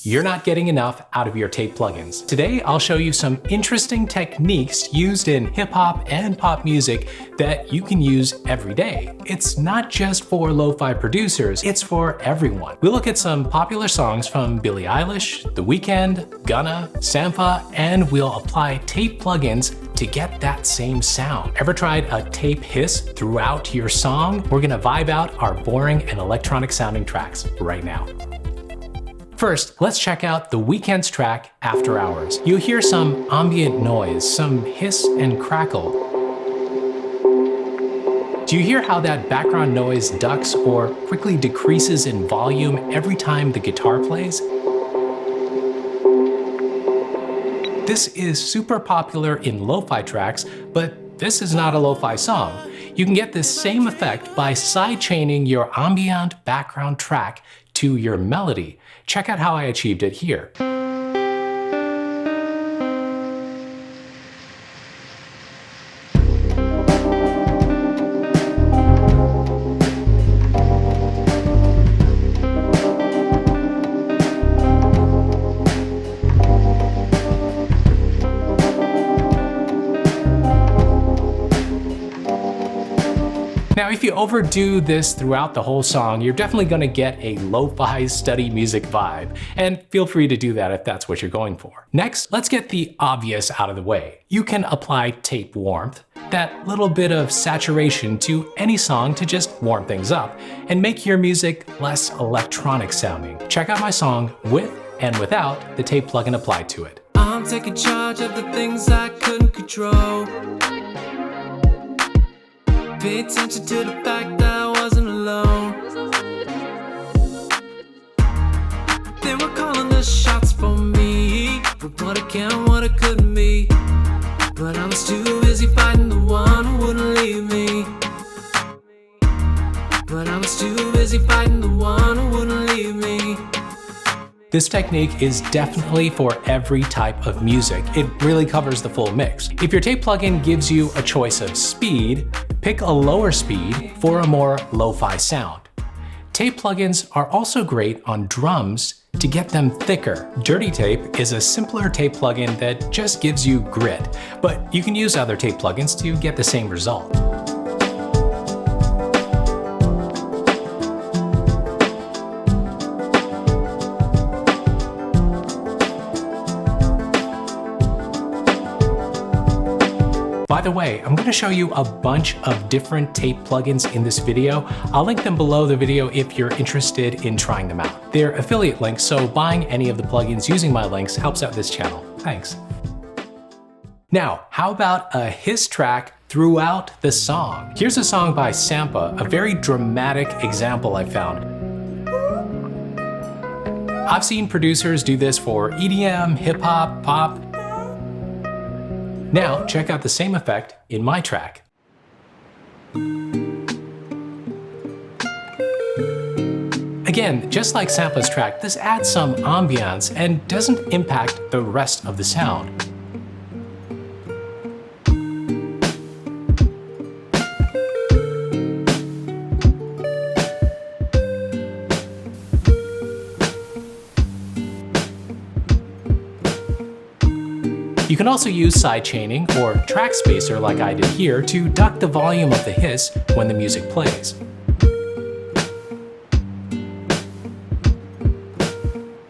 You're not getting enough out of your Taip plugins. Today, I'll show you some interesting techniques used in hip-hop and pop music that you can use every day. It's not just for lo-fi producers, it's for everyone. We'll look at some popular songs from Billie Eilish, The Weeknd, Gunna, Sampha, and we'll apply Taip plugins to get that same sound. Ever tried a Taip hiss throughout your song? We're gonna vibe out our boring and electronic sounding tracks right now. First, let's check out The Weeknd's track, After Hours. You'll hear some ambient noise, some hiss and crackle. Do you hear how that background noise ducks or quickly decreases in volume every time the guitar plays? This is super popular in lo-fi tracks, but this is not a lo-fi song. You can get this same effect by sidechaining your ambient background track to your melody. Check out how I achieved it here. Now, if you overdo this throughout the whole song, you're definitely gonna get a lo-fi study music vibe, and feel free to do that if that's what you're going for. Next, let's get the obvious out of the way. You can apply Taip warmth, that little bit of saturation to any song to just warm things up and make your music less electronic sounding. Check out my song with and without the Taip plugin applied to it. I'm taking charge of the things I couldn't control. Pay attention to the fact that I wasn't alone. They were calling the shots for me, but what I can, what I couldn't be. But I was too busy fighting the one who wouldn't leave me. But I was too busy fighting the one who wouldn't leave me. This technique is definitely for every type of music. It really covers the full mix. If your Taip plugin gives you a choice of speed, pick a lower speed for a more lo-fi sound. Taip plugins are also great on drums to get them thicker. Dirty Tape is a simpler Taip plugin that just gives you grit, but you can use other Taip plugins to get the same result. By the way, I'm going to show you a bunch of different Taip plugins in this video. I'll link them below the video if you're interested in trying them out. They're affiliate links, so buying any of the plugins using my links helps out this channel. Thanks. Now, how about a hiss track throughout the song? Here's a song by Sampha, a very dramatic example I found. I've seen producers do this for EDM, hip hop, pop. Now, check out the same effect in my track. Again, just like Sampha's track, this adds some ambiance and doesn't impact the rest of the sound. You can also use sidechaining or track spacer like I did here to duck the volume of the hiss when the music plays.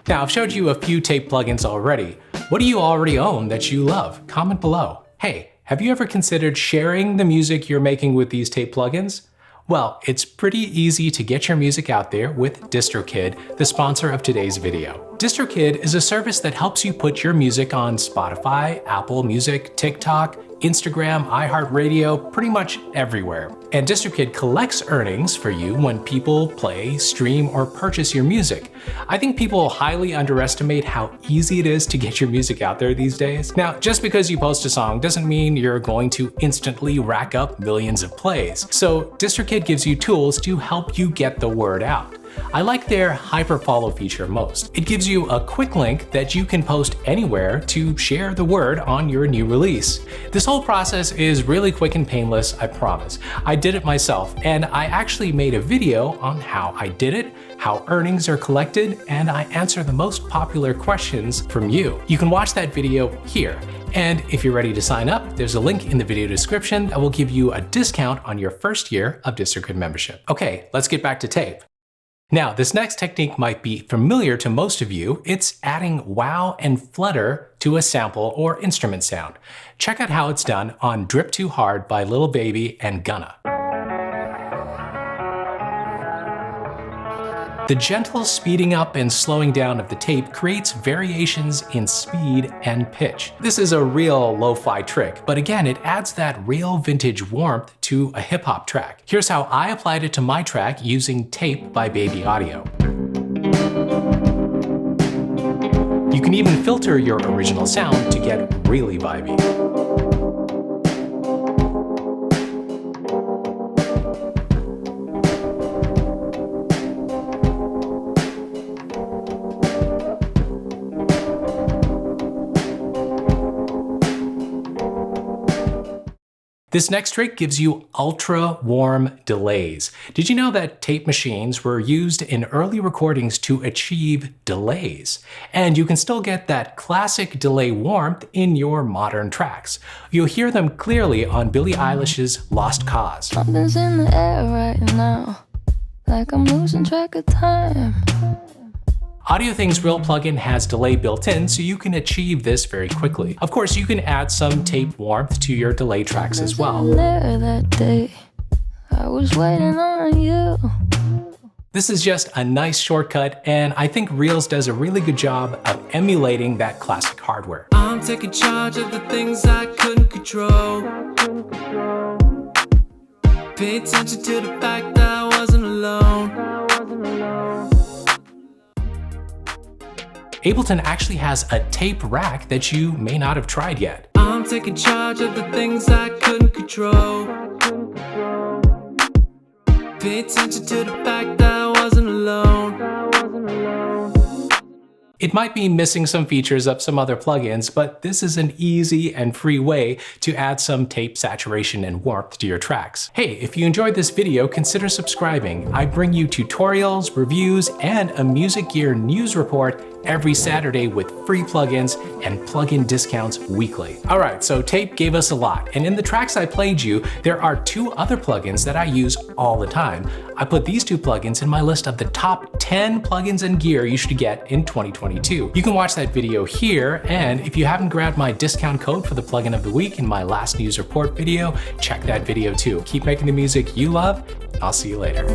Now, I've showed you a few Taip plugins already. What do you already own that you love? Comment below. Hey, have you ever considered sharing the music you're making with these Taip plugins? Well, it's pretty easy to get your music out there with DistroKid, the sponsor of today's video. DistroKid is a service that helps you put your music on Spotify, Apple Music, TikTok, Instagram, iHeartRadio, pretty much everywhere. And DistroKid collects earnings for you when people play, stream, or purchase your music. I think people highly underestimate how easy it is to get your music out there these days. Now, just because you post a song doesn't mean you're going to instantly rack up millions of plays. So DistroKid gives you tools to help you get the word out. I like their hyperfollow feature most. It gives you a quick link that you can post anywhere to share the word on your new release. This whole process is really quick and painless, I promise. I did it myself, and I actually made a video on how I did it, how earnings are collected, and I answer the most popular questions from you. You can watch that video here. And if you're ready to sign up, there's a link in the video description that will give you a discount on your first year of DistroKid membership. Okay, let's get back to Taip. Now, this next technique might be familiar to most of you. It's adding wow and flutter to a sample or instrument sound. Check out how it's done on Drip Too Hard by Lil Baby and Gunna. The gentle speeding up and slowing down of the tape creates variations in speed and pitch. This is a real lo-fi trick, but again, it adds that real vintage warmth to a hip-hop track. Here's how I applied it to my track using Taip by Baby Audio. You can even filter your original sound to get really vibey. This next trick gives you ultra warm delays. Did you know that tape machines were used in early recordings to achieve delays? And you can still get that classic delay warmth in your modern tracks. You'll hear them clearly on Billie Eilish's Lost Cause. Something's in the air right now, like I'm losing track of time. AudioThing's Real plugin has delay built in, so you can achieve this very quickly. Of course, you can add some tape warmth to your delay tracks as well. There that day, I was waiting on you. This is just a nice shortcut, and I think Reels does a really good job of emulating that classic hardware. I'm taking charge of the things I couldn't control. Pay attention to the fact that I wasn't alone. Ableton actually has a tape rack that you may not have tried yet. I'm taking charge of the things I couldn't control. Pay attention to the fact that I wasn't alone. It might be missing some features of some other plugins, but this is an easy and free way to add some tape saturation and warmth to your tracks. Hey, if you enjoyed this video, consider subscribing. I bring you tutorials, reviews, and a music gear news report every Saturday with free plugins and plugin discounts weekly. Alright, so Taip gave us a lot, and in the tracks I played you, there are 2 other plugins that I use all the time. I put these 2 plugins in my list of the top 10 plugins and gear you should get in 2022. You can watch that video here, and if you haven't grabbed my discount code for the plugin of the week in my last news report video, check that video too. Keep making the music you love, I'll see you later.